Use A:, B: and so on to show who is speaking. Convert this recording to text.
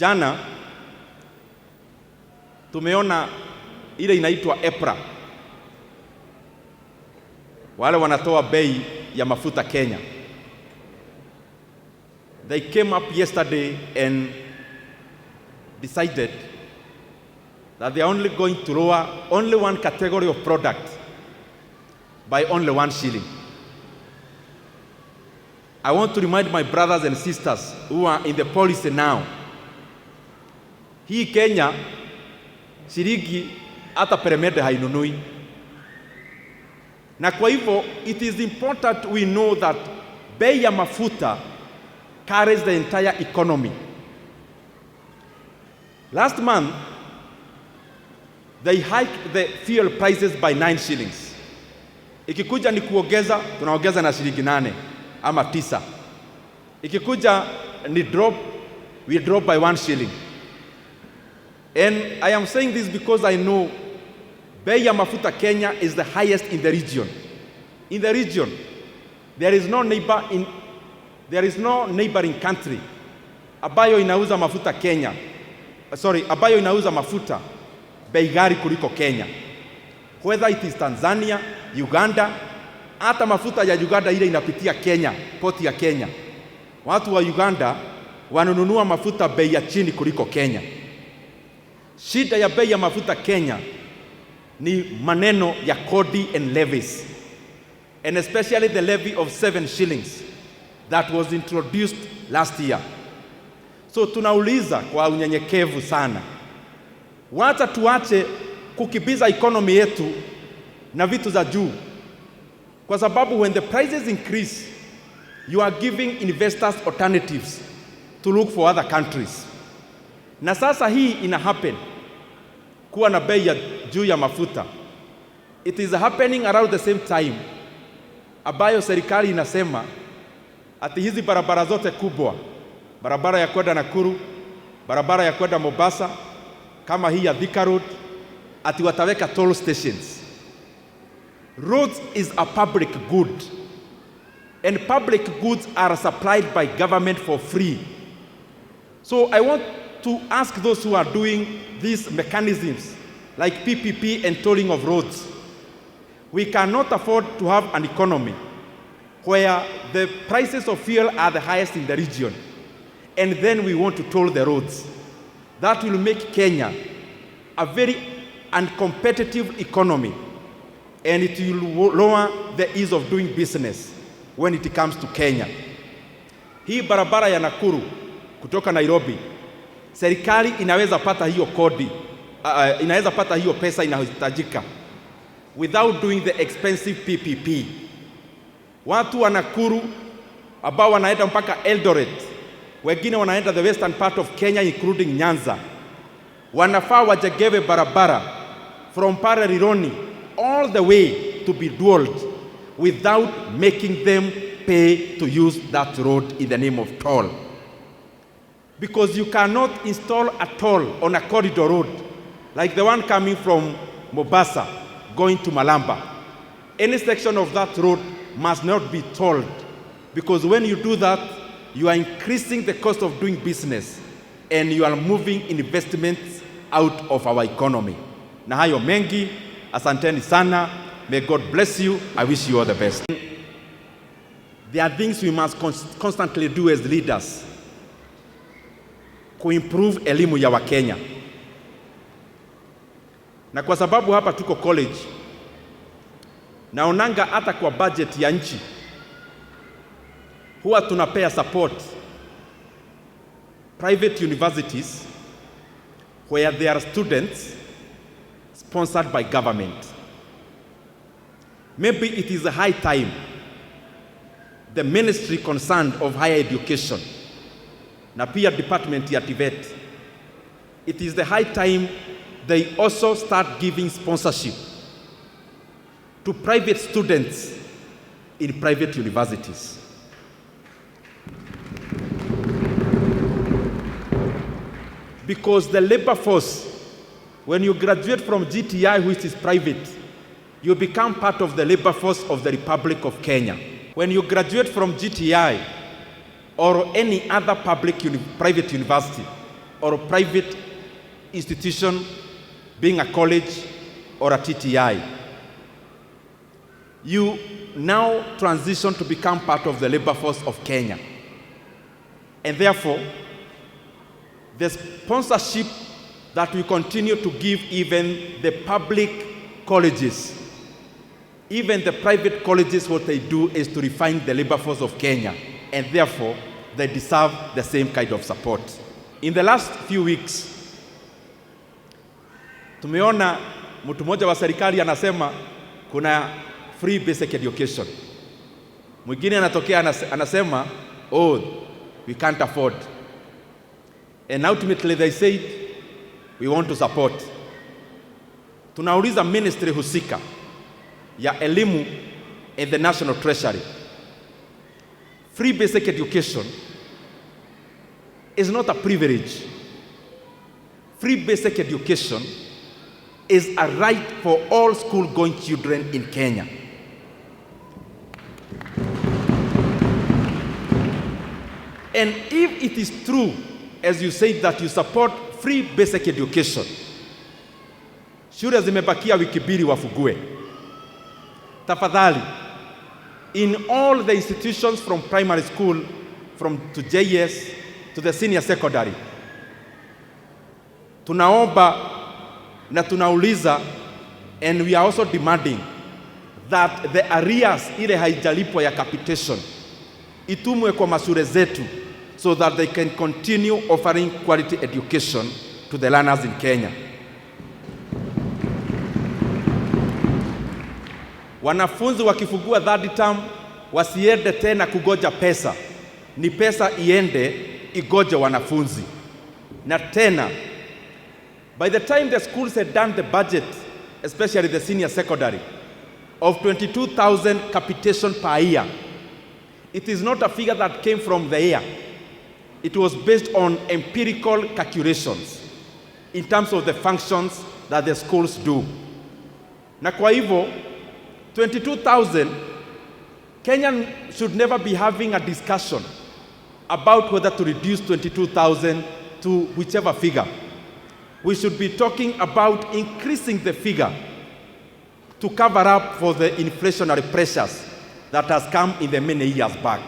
A: Jana tumeona ile inaitwa EPRA, wale wanatoa bei ya mafuta Kenya. They came up yesterday and decided that they are only going to lower only one category of product by only 1 shilling. I want to remind my brothers and sisters who are in the policy now, hii Kenya shilingi hata peremende hainunui. Na kwa hivyo it is important we know that bei ya mafuta carries the entire economy. Last month they hiked the fuel prices by 9 shillings. Ikikuja ni kuongeza, tunaongeza na shilingi 8 ama 9. Ikikuja ni drop, we drop by 1 shilling. And I am saying this because I know bei ya mafuta Kenya is the highest in the region. In the region, there is no neighboring country ambayo inauza mafuta Kenya. Ambayo inauza mafuta bei ghali kuliko Kenya. Whether it is Tanzania, Uganda, hata mafuta ya Uganda ile inapitia Kenya, poti ya Kenya. Watu wa Uganda wanunua mafuta bei ya chini kuliko Kenya. Shida ya bei ya mafuta Kenya ni maneno ya kodi and levies, and especially the levy of 7 shillings that was introduced last year. So tunauliza kwa unyenyekevu sana, wacha tuache kukibiza economy yetu na vitu za juu, kwa sababu when the prices increase, you are giving investors alternatives to look for other countries. Na sasa hii ina happen kuwa na bei ya juu ya mafuta. It is happening around the same time ambayo serikali inasema ati hizi barabara zote kubwa, barabara ya kwenda Nakuru, barabara ya kwenda Mombasa, kama hii ya Thika Road, ati wataweka toll stations. Roads is a public good, and public goods are supplied by government for free. So I want to ask those who are doing these mechanisms like PPP and tolling of roads. We cannot afford to have an economy where the prices of fuel are the highest in the region, and then we want to toll the roads. That will make Kenya a very uncompetitive economy, and it will lower the ease of doing business when it comes to Kenya. Hii barabara ya Nakuru kutoka Nairobi, serikali inaweza pata hiyo kodi, inaweza pata hiyo pesa inayohitajika without doing the expensive PPP. Watu wa Nakuru ambao wanaenda mpaka Eldoret, wengine wanaenda the western part of Kenya including Nyanza, wanafaa wajengewe barabara from Pararironi all the way to be dulled without making them pay to use that road in the name of toll. Because you cannot install a toll on a corridor road like the one coming from Mombasa going to Malamba. Any section of that road must not be tolled, because when you do that, you are increasing the cost of doing business and you are moving investments out of our economy. Na hayo mengi, asanteni sana. May God bless you. I wish you all the best. There are things we must constantly do as leaders kuimprove elimu ya Wakenya. Na kwa sababu hapa tuko college, naonanga hata kwa budget ya nchi huwa tunapea support private universities where there are students sponsored by government. Maybe it is a high time the ministry concerned of higher education na pia department ya TVET, it is the high time they also start giving sponsorship to private students in private universities. Because the labor force, when you graduate from GTI, which is private, you become part of the labor force of the Republic of Kenya. When you graduate from GTI or any other private university, or a private institution, being a college or a TTI. You now transition to become part of the labor force of Kenya. And therefore, the sponsorship that we continue to give even the public colleges, even the private colleges, what they do is to refine the labor force of Kenya, and therefore they deserve the same kind of support. In the last few weeks, tumeona mtu mmoja wa serikali anasema kuna free basic education. Mwingine anatokea anasema, oh, we can't afford. And ultimately they said, we want to support. Tunauliza ministry husika ya elimu and the National Treasury. Free basic education is not a privilege. Free basic education is a right for all school-going children in Kenya. And if it is true, as you said, that you support free basic education, shule zimebakia wiki mbili wafugue. Tafadhali, in all the institutions from primary school, to JS, to the senior secondary, tunaomba na tunauliza, and we are also demanding that the arrears ile haijalipwa ya capitation itumwe kwa mashule zetu so that they can continue offering quality education to the learners in Kenya. Wanafunzi wakifungua third term wasiende tena kugoja pesa, ni pesa iende igoje wanafunzi. Na tena, by the time the schools had done the budget, especially the senior secondary, of 22,000 capitation per year, it is not a figure that came from the air. It was based on empirical calculations in terms of the functions that the schools do. Na kwa hivyo, 22,000, Kenya should never be having a discussion about whether to reduce 22,000 to whichever figure. We should be talking about increasing the figure to cover up for the inflationary pressures that has come in the many years back.